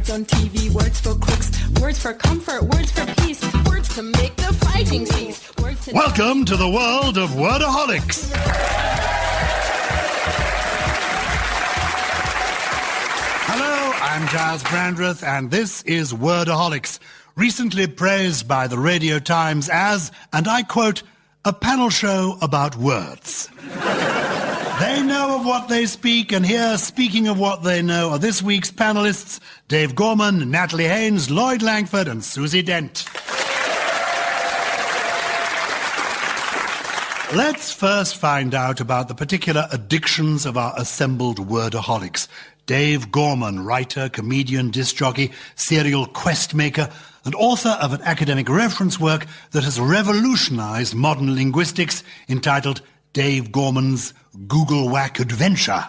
words on TV, words for crooks, words for comfort, words for peace, words to make the fighting cease. Words to Welcome to the world of Wordaholics. Hello, I'm Gyles Brandreth, and this is Wordaholics, recently praised by the Radio Times as, and I quote, a panel show about words. They know of what they speak, and here, speaking of what they know, are this week's panellists, Dave Gorman, Natalie Haynes, Lloyd Langford, and Susie Dent. Let's first find out about the particular addictions of our assembled Wordaholics. Dave Gorman, writer, comedian, disc jockey, serial quest maker, and author of an academic reference work that has revolutionized modern linguistics, entitled Dave Gorman's Google Whack Adventure.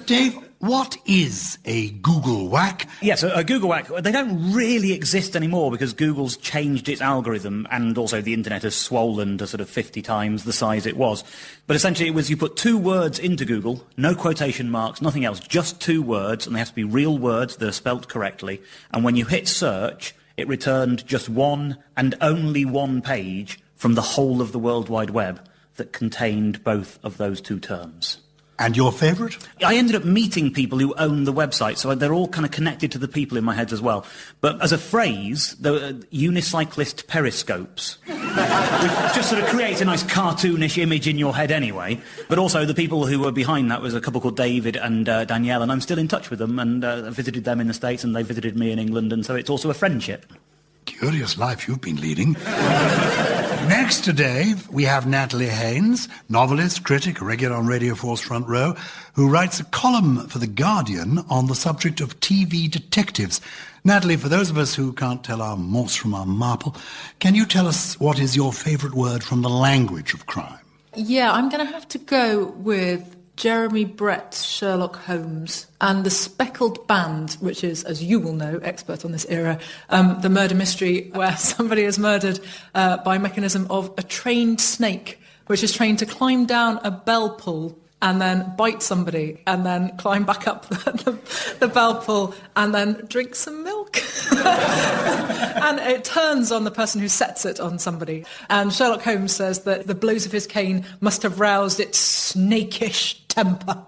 Dave, what is a Google Whack? Yes, a Google Whack, they don't really exist anymore because Google's changed its algorithm and also the internet has swollen to sort of 50 times the size it was. But essentially it was you put two words into Google, no quotation marks, nothing else, just two words, and they have to be real words that are spelt correctly. And when you hit search, it returned just one and only one page from the whole of the World Wide Web that contained both of those two terms. And your favourite? I ended up meeting people who own the website, so they're all kind of connected to the people in my head as well. But as a phrase, the unicyclist periscopes, which just sort of creates a nice cartoonish image in your head anyway. But also the people who were behind that was a couple called David and Danielle, and I'm still in touch with them, and I visited them in the States, and they visited me in England, and so it's also a friendship. Curious life you've been leading. Next to Dave, we have Natalie Haynes, novelist, critic, regular on Radio 4's Front Row, who writes a column for The Guardian on the subject of TV detectives. Natalie, for those of us who can't tell our morse from our marple, can you tell us what is your favourite word from the language of crime? Yeah, I'm going to have to go with Jeremy Brett's Sherlock Holmes and The Speckled Band, which is, as you will know, expert on this era, the murder mystery where somebody is murdered by mechanism of a trained snake, which is trained to climb down a bell pull and then bite somebody and then climb back up the bell pull and then drink some milk. And it turns on the person who sets it on somebody. And Sherlock Holmes says that the blows of his cane must have roused its snakish temper.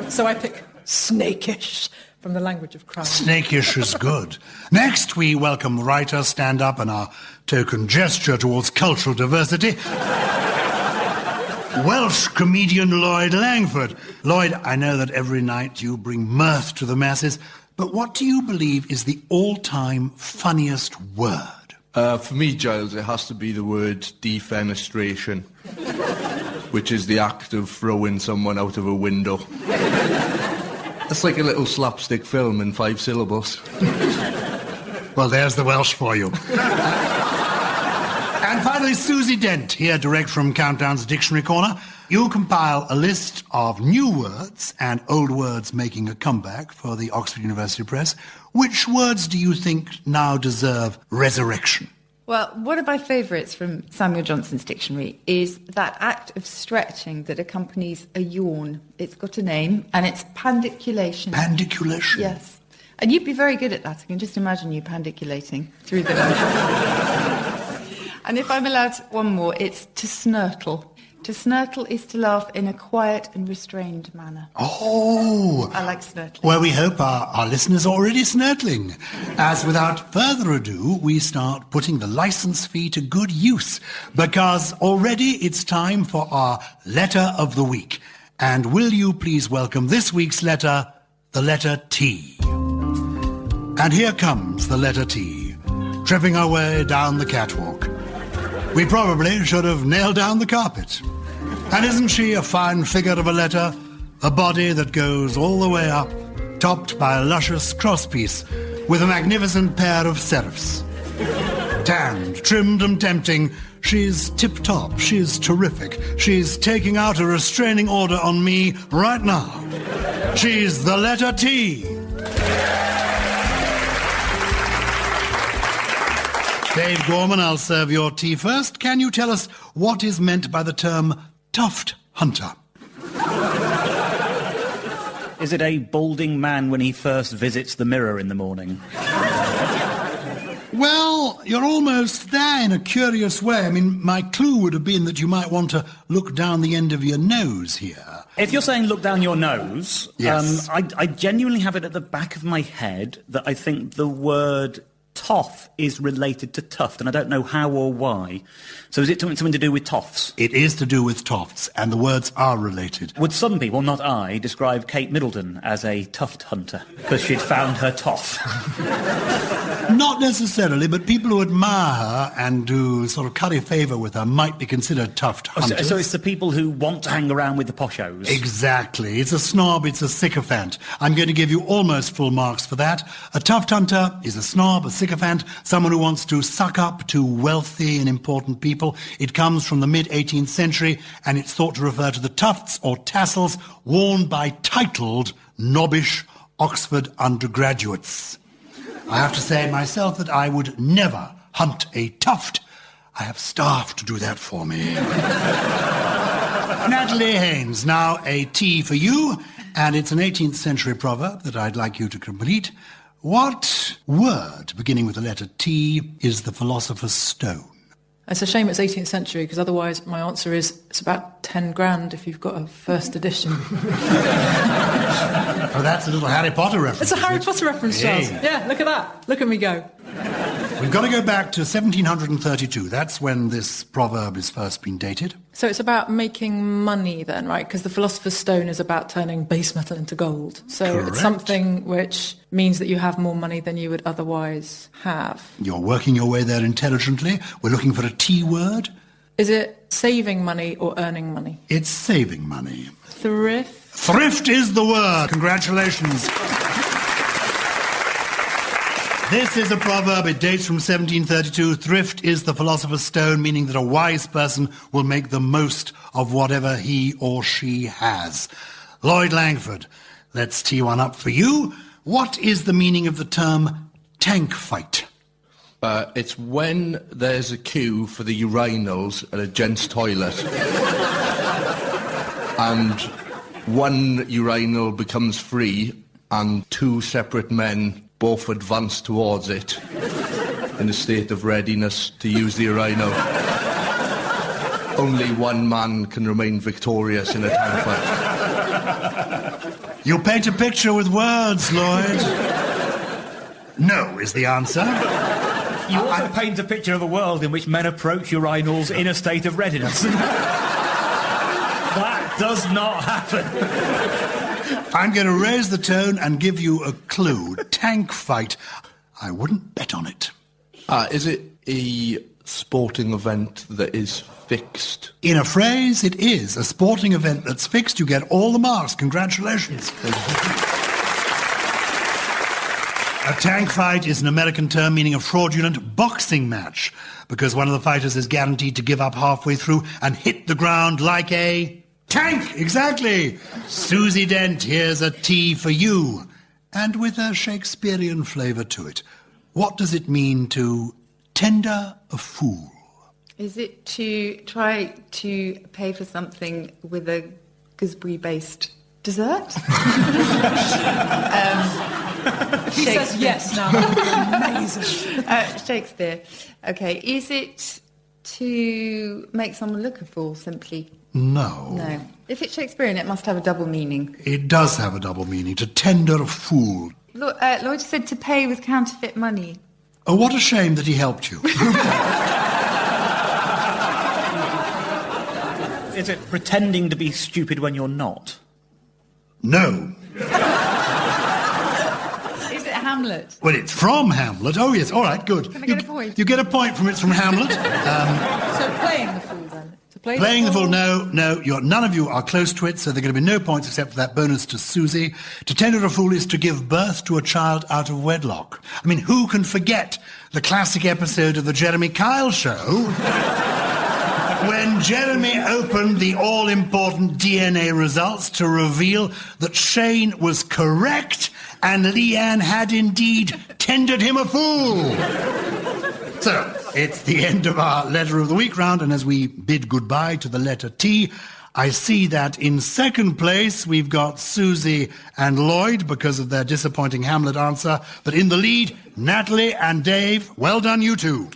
So I pick snakish from the language of crime. Snakish is good. Next, we welcome writer, stand-up, and our token gesture towards cultural diversity, Welsh comedian Lloyd Langford. Lloyd, I know that every night you bring mirth to the masses, but what do you believe is the all-time funniest word? For me, Giles, it has to be the word defenestration, which is the act of throwing someone out of a window. It's like a little slapstick film in 5 syllables. Well, there's the Welsh for you. And finally, Susie Dent, here direct from Countdown's Dictionary Corner. You compile a list of new words and old words making a comeback for the Oxford University Press. Which words do you think now deserve resurrection? Well, one of my favourites from Samuel Johnson's dictionary is that act of stretching that accompanies a yawn. It's got a name, and it's pandiculation. Pandiculation? Yes. And you'd be very good at that. I can just imagine you pandiculating through the night. And if I'm allowed one more, it's to snurtle. To snurtle is to laugh in a quiet and restrained manner. Oh! I like snurtling. Well, we hope our listeners are already snurtling. As without further ado, we start putting the licence fee to good use, because already it's time for our Letter of the Week. And will you please welcome this week's letter, the letter T. And here comes the letter T, tripping our way down the catwalk. We probably should have nailed down the carpet. And isn't she a fine figure of a letter? A body that goes all the way up, topped by a luscious crosspiece with a magnificent pair of serifs. Tanned, trimmed and tempting, she's tip-top, she's terrific. She's taking out a restraining order on me right now. She's the letter T. Dave Gorman, I'll serve your tea first. Can you tell us what is meant by the term tuft hunter? Is it a balding man when he first visits the mirror in the morning? Well, you're almost there in a curious way. I mean, my clue would have been that you might want to look down the end of your nose here. If you're saying look down your nose, Yes. I genuinely have it at the back of my head that I think the word toff is related to tuft, and I don't know how or why. So is it something to do with toffs? It is to do with tofts, and the words are related. Would some people, not I, describe Kate Middleton as a tuft hunter because she'd found her toff? Not necessarily, but people who admire her and who sort of curry favour with her might be considered tuft hunters. So it's the people who want to hang around with the poshos? Exactly. It's a snob, it's a sycophant. I'm going to give you almost full marks for that. A tuft hunter is a snob, a sycophant, someone who wants to suck up to wealthy and important people. It comes from the mid-18th century, and it's thought to refer to the tufts or tassels worn by titled, knobbish Oxford undergraduates. I have to say myself that I would never hunt a tuft. I have staff to do that for me. Natalie Haynes, now a T for you, and it's an 18th century proverb that I'd like you to complete. What word, beginning with the letter T, is the philosopher's stone? It's a shame it's 18th century, because otherwise my answer is it's about 10 grand if you've got a first edition. Oh, that's a little Harry Potter reference. It's a Harry Potter reference, Charles. Yeah. Yeah, look at that. Look at me go. We've got to go back to 1732. That's when this proverb is first been dated. So it's about making money then, right? Because the philosopher's stone is about turning base metal into gold. So Correct. It's something which means that you have more money than you would otherwise have. You're working your way there intelligently. We're looking for a T word. Is it saving money or earning money? It's saving money. Thrift? Thrift is the word. Congratulations. This is a proverb. It dates from 1732. Thrift is the philosopher's stone, meaning that a wise person will make the most of whatever he or she has. Lloyd Langford, let's tee one up for you. What is the meaning of the term tank fight? It's when there's a queue for the urinals at a gents' toilet and one urinal becomes free and two separate men both advance towards it in a state of readiness to use the urinal. Only one man can remain victorious in a tank fight. You paint a picture with words, Lloyd. No is the answer. You also paint a picture of a world in which men approach urinals in a state of readiness. That does not happen. I'm going to raise the tone and give you a clue. Tank fight. I wouldn't bet on it. Is it a sporting event that is fixed? In a phrase, it is. A sporting event that's fixed. You get all the marks. Congratulations. A tank fight is an American term meaning a fraudulent boxing match, because one of the fighters is guaranteed to give up halfway through and hit the ground like a tank. Exactly. Susie Dent, here's a T for you, and with a Shakespearean flavour to it. What does it mean to tender a fool? Is it to try to pay for something with a gooseberry-based dessert? He says yes now. Amazing. Shakespeare. Okay. Is it to make someone look a fool, simply? No. No. If it's Shakespearean, it must have a double meaning. It does have a double meaning. To tender a fool. Lloyd said to pay with counterfeit money. Oh, what a shame that he helped you. Is it pretending to be stupid when you're not? No. Is it Hamlet? Well, it's from Hamlet. Oh, yes. All right, good. Can I get a point? You get a point from it's from Hamlet. So playing the fool then? To play Playing the fool, no. None of you are close to it, so there are going to be no points except for that bonus to Susie. To tender a fool is to give birth to a child out of wedlock. I mean, who can forget the classic episode of the Jeremy Kyle Show when Jeremy opened the all-important DNA results to reveal that Shane was correct and Leanne had indeed tendered him a fool. So, it's the end of our Letter of the Week round, and as we bid goodbye to the letter T, I see that in second place we've got Susie and Lloyd because of their disappointing Hamlet answer. But in the lead, Natalie and Dave. Well done, you two.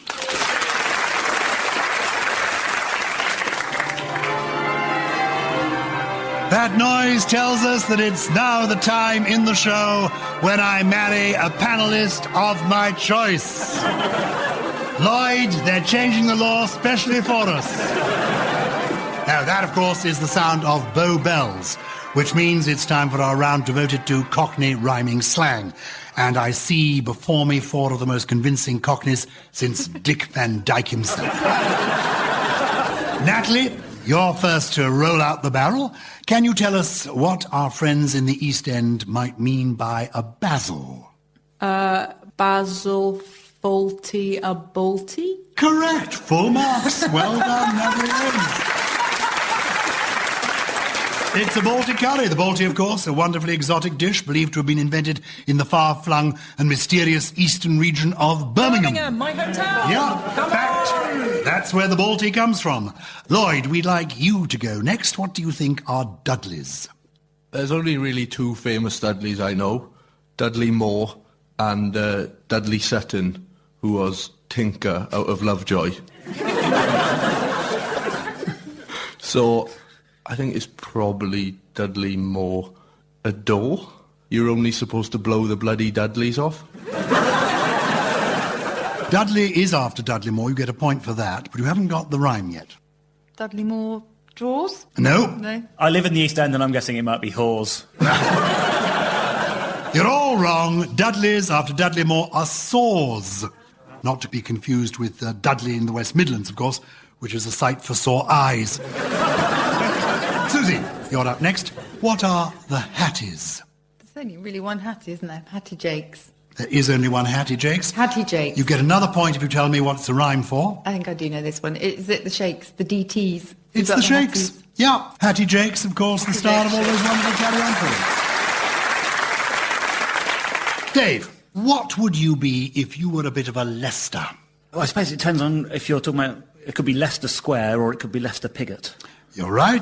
That noise tells us that it's now the time in the show when I marry a panelist of my choice. Lloyd, they're changing the law specially for us. Now, that, of course, is the sound of Bow Bells, which means it's time for our round devoted to Cockney rhyming slang. And I see before me 4 of the most convincing Cockneys since Dick Van Dyke himself. Natalie, you're first to roll out the barrel. Can you tell us what our friends in the East End might mean by a basil? Basil faulty a bolty? Correct. Full marks. Well done, Natalie Haynes. It's a Balti curry. The Balti, of course, a wonderfully exotic dish believed to have been invented in the far-flung and mysterious eastern region of Birmingham. My hometown! Yeah, fact. That's where the Balti comes from. Lloyd, we'd like you to go next. What do you think are Dudleys? There's only really 2 famous Dudleys I know. Dudley Moore and Dudley Sutton, who was Tinker out of Lovejoy. So I think it's probably Dudley Moore. A door? You're only supposed to blow the bloody Dudleys off? Dudley is after Dudley Moore. You get a point for that, but you haven't got the rhyme yet. Dudley Moore drawers? No. No. I live in the East End and I'm guessing it might be whores. You're all wrong. Dudleys after Dudley Moore are saws. Not to be confused with Dudley in the West Midlands, of course, which is a sight for sore eyes. Susie, you're up next. What are the Hatties? There's only really one Hattie, isn't there? Hattie Jakes. There is only one Hattie Jakes. Hattie Jakes. You get another point if you tell me what it's a rhyme for. I think I do know this one. Is it the Shakes, the DTs? It's the Shakes. Hatties? Yeah, Hattie Jakes, of course, the star of all those wonderful carry-on films. Dave, what would you be if you were a bit of a Leicester? Well, I suppose it depends on if you're talking about... It could be Leicester Square or it could be Leicester Pigot. You're right.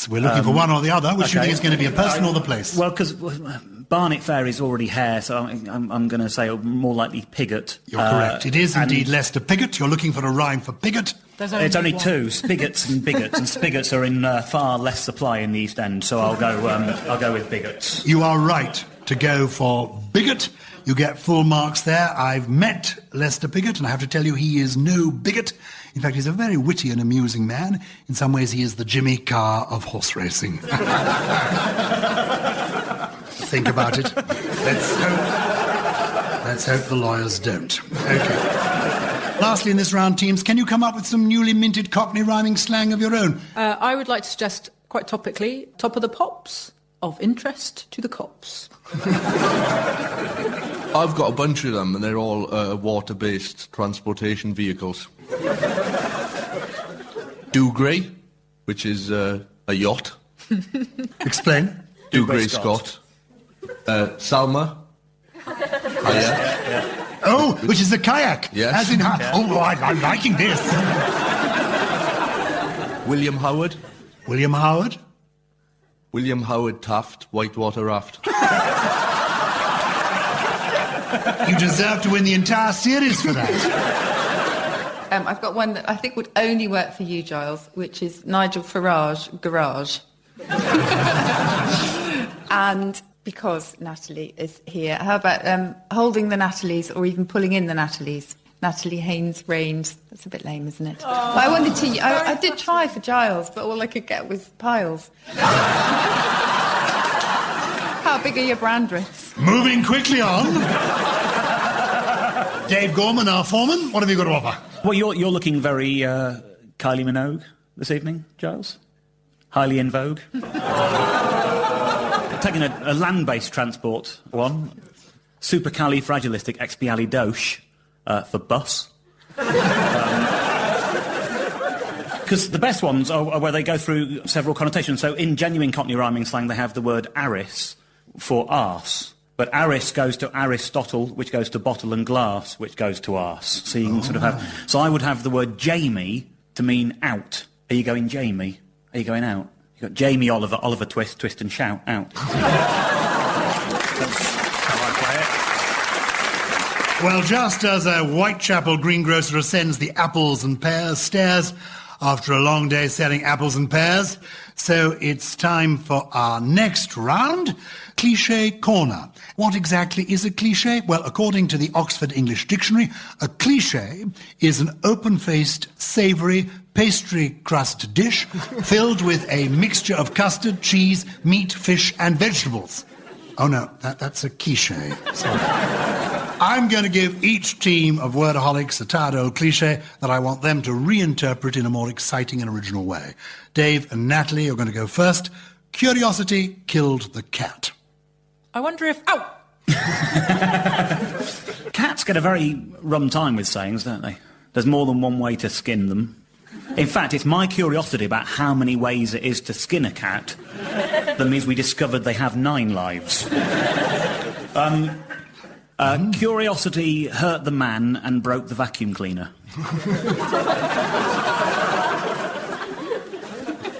We're looking for one or the other. Which do you think is going to be a person or the place? Well, because Barnet Fair is already Hare, so I'm going to say more likely Pigot. You're correct. It is indeed Leicester Pigot. You're looking for a rhyme for Pigot. It's only 2, Spigots and Bigots, and Spigots are in far less supply in the East End, so I'll go with Bigots. You are right to go for Bigot. You get full marks there. I've met Leicester Pigot, and I have to tell you, he is no bigot. In fact, he's a very witty and amusing man. In some ways, he is the Jimmy Carr of horse racing. Think about it. Let's hope the lawyers don't. Okay. Lastly, in this round, teams, can you come up with some newly minted Cockney rhyming slang of your own? I would like to suggest, quite topically, top of the pops, of interest to the cops. I've got a bunch of them, and they're all water-based transportation vehicles. Dougray, which is a yacht. Explain. Dougray Scott. Salma. Hiya. Oh, which is a kayak. Yes. As in, I'm liking this. William Howard. William Howard. William Howard Taft, Whitewater Raft. You deserve to win the entire series for that. I've got one that I think would only work for you, Gyles, which is Nigel Farage Garage. And because Natalie is here, how about holding the Natalies or even pulling in the Natalies? Natalie Haynes reigns. That's a bit lame, isn't it? Oh, but I wanted to... I did try for Gyles, but all I could get was piles. How big are your Brandreths? Moving quickly on. Dave Gorman, our foreman, what have you got to offer? Well, you're looking very Kylie Minogue this evening, Gyles. Highly in vogue. Taking a land-based transport one. Supercalifragilisticexpialidocious for bus. Because the best ones are where they go through several connotations. So in genuine Cockney rhyming slang, they have the word aris for arse. But aris goes to Aristotle, which goes to bottle and glass, which goes to arse. So you can sort of have... So I would have the word Jamie to mean out. Are you going Jamie? Are you going out? You've got Jamie Oliver, Oliver Twist, Twist and Shout, out. That's how I play it. Well, just as a Whitechapel greengrocer ascends the apples and pears stairs after a long day selling apples and pears, so it's time for our next round, Cliche Corner. What exactly is a cliché? Well, according to the Oxford English Dictionary, a cliché is an open-faced, savoury, pastry crust dish filled with a mixture of custard, cheese, meat, fish and vegetables. Oh no, that's a quiche. Sorry. I'm going to give each team of Wordaholics a tired old cliché that I want them to reinterpret in a more exciting and original way. Dave and Natalie are going to go first. Curiosity killed the cat. I wonder if... Ow! Cats get a very rum time with sayings, don't they? There's more than one way to skin them. In fact, it's my curiosity about how many ways it is to skin a cat that means we discovered they have 9 lives. Curiosity hurt the man and broke the vacuum cleaner.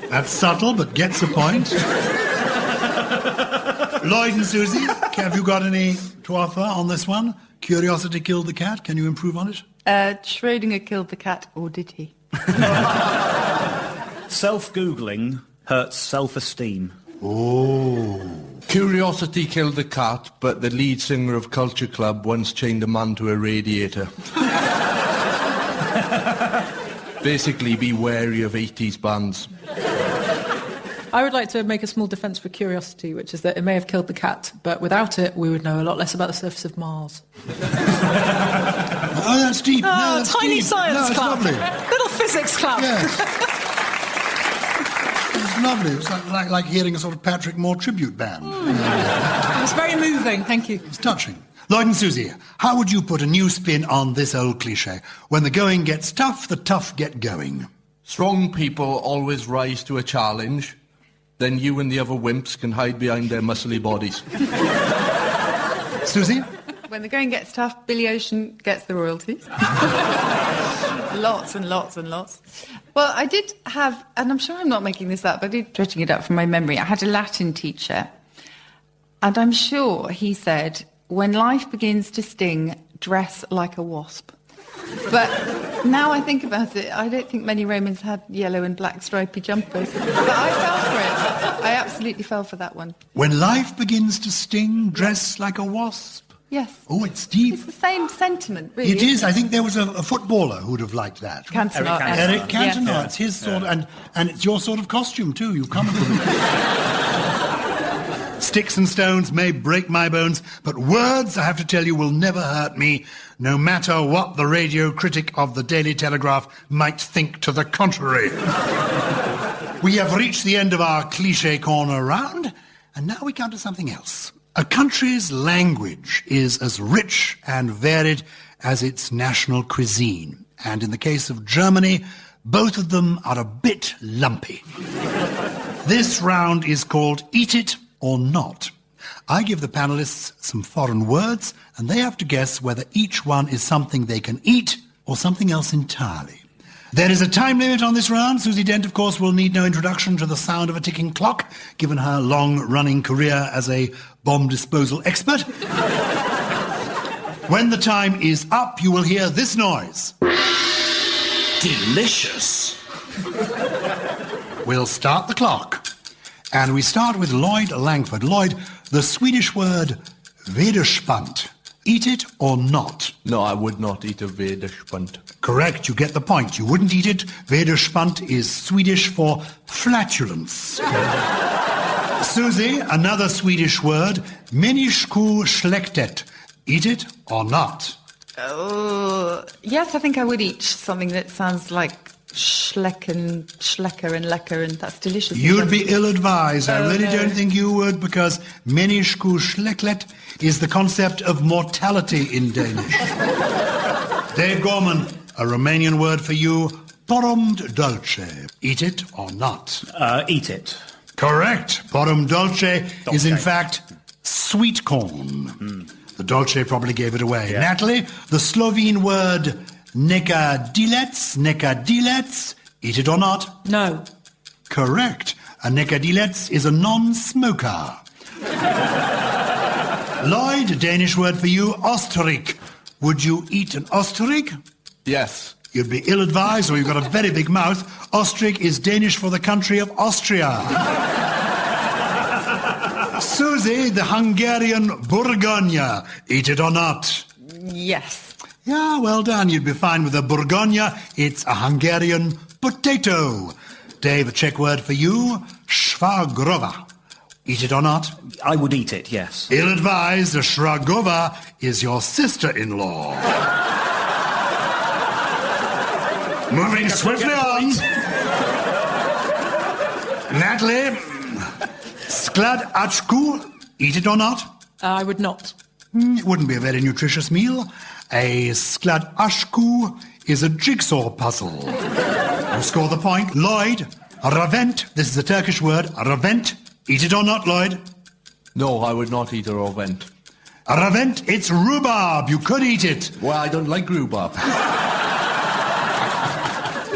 That's subtle, but gets the point. Lloyd and Susie, have you got any to offer on this one? Curiosity killed the cat. Can you improve on it? Schrödinger killed the cat, or did he? Self-Googling hurts self-esteem. Oh. Curiosity killed the cat, but the lead singer of Culture Club once chained a man to a radiator. Basically, be wary of 80s bands. I would like to make a small defence for curiosity, which is that it may have killed the cat, but without it, we would know a lot less about the surface of Mars. Oh, that's deep. Oh, no, that's tiny deep. science no, it's club. Lovely. Little physics club. Yes. It's lovely. It's like hearing a sort of Patrick Moore tribute band. It was very moving, thank you. It's touching. Lloyd and Susie, how would you put a new spin on this old cliché? When the going gets tough, the tough get going. Strong people always rise to a challenge. Then you and the other wimps can hide behind their muscly bodies. Susie? When the going gets tough, Billy Ocean gets the royalties. Lots and lots and lots. Well, I did have, and I'm sure I'm not making this up, but I did dredging it up from my memory. I had a Latin teacher, and I'm sure he said, when life begins to sting, dress like a wasp. But now I think about it, I don't think many Romans had yellow and black stripy jumpers. But I fell for it. I absolutely fell for that one. When life begins to sting, dress like a wasp. Yes. Oh, it's deep. It's the same sentiment, really. It is. I think there was a footballer who'd have liked that. Cantona. Eric Cantona. Yeah. It's his sort of, and it's your sort of costume too. You come with Sticks and stones may break my bones, but words, I have to tell you, will never hurt me, no matter what the radio critic of the Daily Telegraph might think to the contrary. We have reached the end of our Cliche Corner round, and now we come to something else. A country's language is as rich and varied as its national cuisine. And in the case of Germany, both of them are a bit lumpy. This round is called Eat It or Not. I give the panelists some foreign words, and they have to guess whether each one is something they can eat or something else entirely. There is a time limit on this round. Susie Dent, of course, will need no introduction to the sound of a ticking clock, given her long-running career as a bomb disposal expert. When the time is up, you will hear this noise. Delicious. We'll start the clock. And we start with Lloyd Langford. Lloyd, the Swedish word vederspannt. Eat it or not? No, I would not eat a vederspannt. Correct, you get the point. You wouldn't eat it. Vederspannt is Swedish for flatulence. Susie, another Swedish word, människu släktet. Eat it or not? Oh, yes, I think I would eat something that sounds like schlecker and lecker, and that's delicious. You'd be ill-advised. I really don't think you would, because människu släktet is the concept of mortality in Danish. Dave Gorman, a Romanian word for you, porumb dolce. Eat it or not? Eat it. Correct. Porumb dolce is in fact sweet corn. The dolce probably gave it away. Yeah. Natalie, the Slovene word nekadilec. Eat it or not? No. Correct. A nekadilets is a non-smoker. Lloyd, a Danish word for you, osterik. Would you eat an osterik? Yes. You'd be ill-advised, or you've got a very big mouth. Ostrich is Danish for the country of Austria. Susie, the Hungarian Bourgogne. Eat it or not? Yes. Yeah, well done. You'd be fine with a Bourgogne. It's a Hungarian potato. Dave, a Czech word for you, Shvagrova. Eat it or not? I would eat it, yes. Ill-advised, a Shragova is your sister-in-law. Moving swiftly on. Natalie, sklad achku, eat it or not? I would not. It wouldn't be a very nutritious meal. A sklad achku is a jigsaw puzzle. You score the point. Lloyd, ravent, this is a Turkish word, ravent. Eat it or not, Lloyd? No, I would not eat a ravent. A ravent, it's rhubarb. You could eat it. Well, I don't like rhubarb.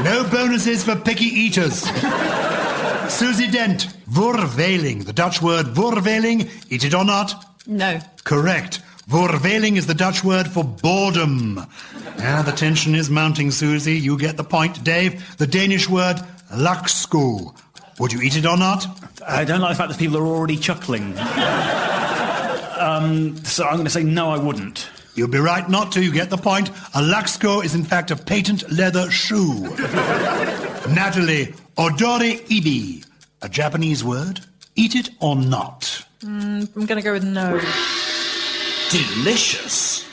No bonuses for picky eaters. Susie Dent, voorveling. The Dutch word voorveling. Eat it or not? No. Correct. Voorveling is the Dutch word for boredom. Yeah, the tension is mounting, Susie. You get the point. Dave, the Danish word laksko. Would you eat it or not? I don't like the fact that people are already chuckling. So I'm going to say no, I wouldn't. You'd be right not to. You get the point. A laksko is in fact a patent leather shoe. Natalie, odore ibi. A Japanese word. Eat it or not? I'm going to go with no. Delicious.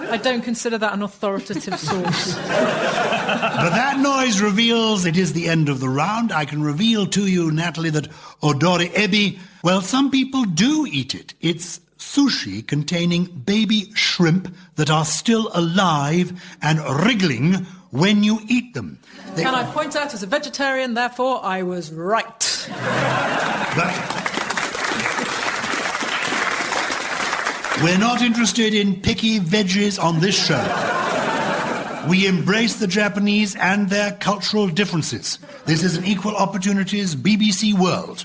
I don't consider that an authoritative source. But that noise reveals it is the end of the round. I can reveal to you, Natalie, that odore ebi, well, some people do eat it. It's sushi containing baby shrimp that are still alive and wriggling when you eat them. Can I point out, as a vegetarian, therefore, I was right. We're not interested in picky veggies on this show. We embrace the Japanese and their cultural differences. This is an equal opportunities BBC world.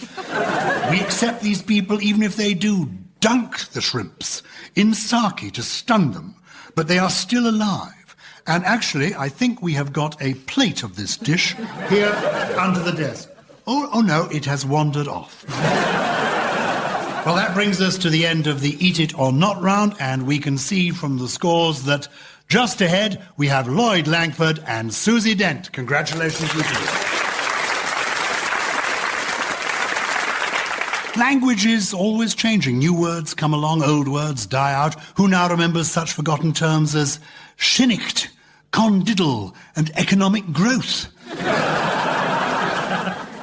We accept these people even if they do dunk the shrimps in sake to stun them, but they are still alive. And actually, I think we have got a plate of this dish here under the desk. Oh no, it has wandered off. Well, that brings us to the end of the Eat It or Not round, and we can see from the scores that just ahead we have Lloyd Langford and Susie Dent. Congratulations to you. Language is always changing. New words come along, old words die out. Who now remembers such forgotten terms as shinnicht, condiddle, and economic growth?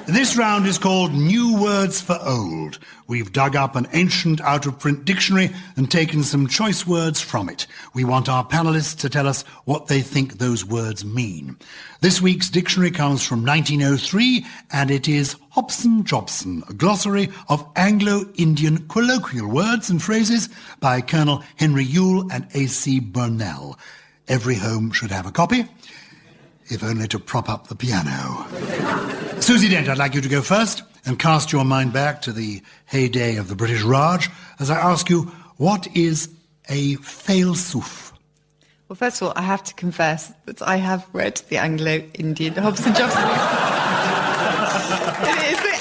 This round is called New Words for Old. We've dug up an ancient out-of-print dictionary and taken some choice words from it. We want our panellists to tell us what they think those words mean. This week's dictionary comes from 1903, and it is Hobson Jobson, a glossary of Anglo-Indian colloquial words and phrases by Colonel Henry Yule and A.C. Burnell. Every home should have a copy, if only to prop up the piano. Susie Dent, I'd like you to go first and cast your mind back to the heyday of the British Raj as I ask you, what is a failsoof? Well, first of all, I have to confess that I have read the Anglo-Indian Hobson Jobson.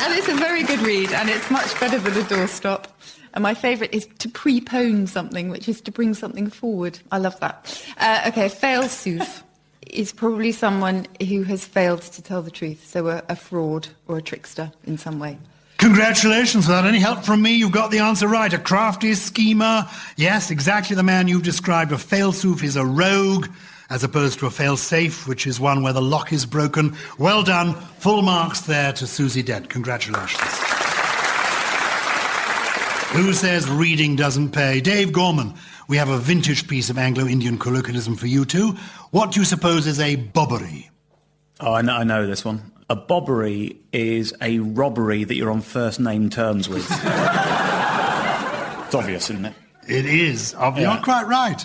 And it's a very good read, and it's much better than a doorstop. And my favourite is to prepone something, which is to bring something forward. I love that. Okay, failsoof is probably someone who has failed to tell the truth, so a fraud or a trickster in some way. Congratulations. Without any help from me, you've got the answer right. A crafty schemer. Yes, exactly the man you've described. A failsoof is a rogue, as opposed to a fail-safe, which is one where the lock is broken. Well done. Full marks there to Susie Dent. Congratulations. Who says reading doesn't pay? Dave Gorman, we have a vintage piece of Anglo-Indian colloquialism for you two. What do you suppose is a bobbery? Oh, I know this one. A bobbery is a robbery that you're on first-name terms with. It's obvious, isn't it? It is. You're not quite right,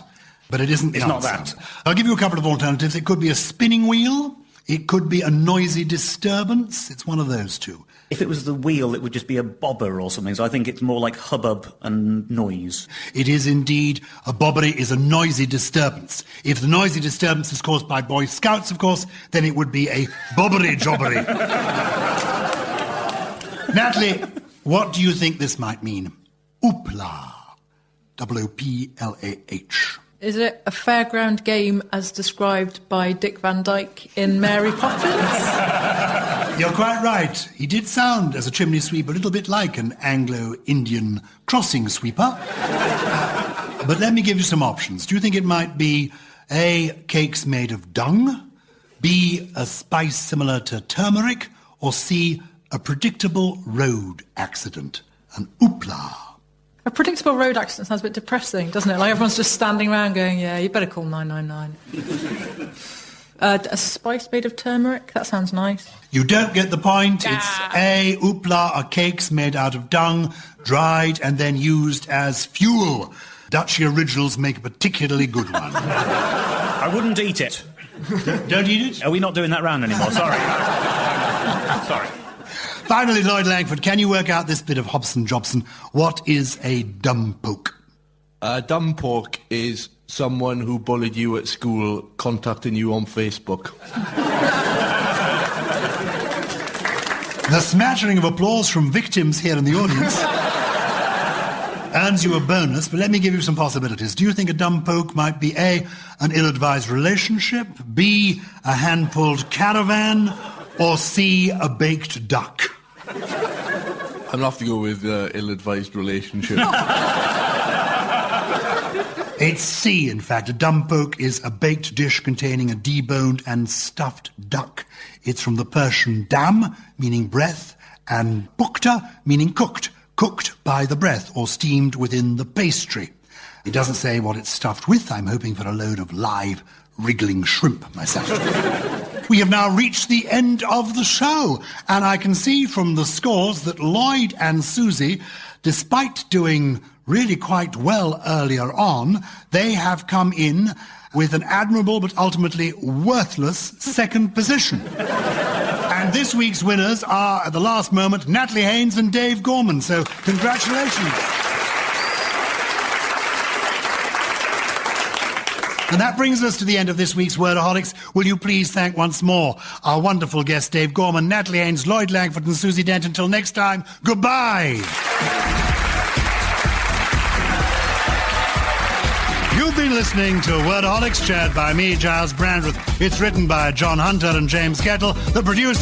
but it isn't the It's not answer. that. I'll give you a couple of alternatives. It could be a spinning wheel. It could be a noisy disturbance. It's one of those two. If it was the wheel, it would just be a bobber or something, so I think it's more like hubbub and noise. It is indeed. A bobbery is a noisy disturbance. If the noisy disturbance is caused by Boy Scouts, of course, then it would be a bobbery jobbery. Natalie, what do you think this might mean? Oopla. O-O-P-L-A-H. Is it a fairground game as described by Dick Van Dyke in Mary Poppins? You're quite right. He did sound, as a chimney sweep, a little bit like an Anglo-Indian crossing sweeper. But let me give you some options. Do you think it might be A, cakes made of dung, B, a spice similar to turmeric, or C, a predictable road accident, an oopla? A predictable road accident sounds a bit depressing, doesn't it? Like everyone's just standing around going, yeah, you better call 999. A spice made of turmeric? That sounds nice. You don't get the point. It's A, oopla are cakes made out of dung, dried and then used as fuel. Dutchy originals make a particularly good one. I wouldn't eat it. Don't eat it? Are we not doing that round anymore? Sorry. Sorry. Finally, Lloyd Langford, can you work out this bit of Hobson Jobson? What is a dumb poke? A dumb poke is someone who bullied you at school contacting you on Facebook. The smattering of applause from victims here in the audience earns you a bonus, but let me give you some possibilities. Do you think a dumb poke might be A, an ill-advised relationship, B, a hand-pulled caravan, or C, a baked duck? I'm going to have to go with ill-advised relationship. It's C, in fact. A dumb poke is a baked dish containing a deboned and stuffed duck. It's from the Persian dam, meaning breath, and bukta, meaning cooked by the breath or steamed within the pastry. It doesn't say what it's stuffed with. I'm hoping for a load of live, wriggling shrimp myself. We have now reached the end of the show, and I can see from the scores that Lloyd and Susie, despite doing really quite well earlier on, they have come in with an admirable but ultimately worthless second position. And this week's winners are, at the last moment, Natalie Haynes and Dave Gorman, so congratulations. And that brings us to the end of this week's Wordaholics. Will you please thank once more our wonderful guests, Dave Gorman, Natalie Haynes, Lloyd Langford and Susie Dent. Until next time, goodbye. You've been listening to Wordaholics, chaired by me, Gyles Brandreth. It's written by John Hunter and James Kettle. The producer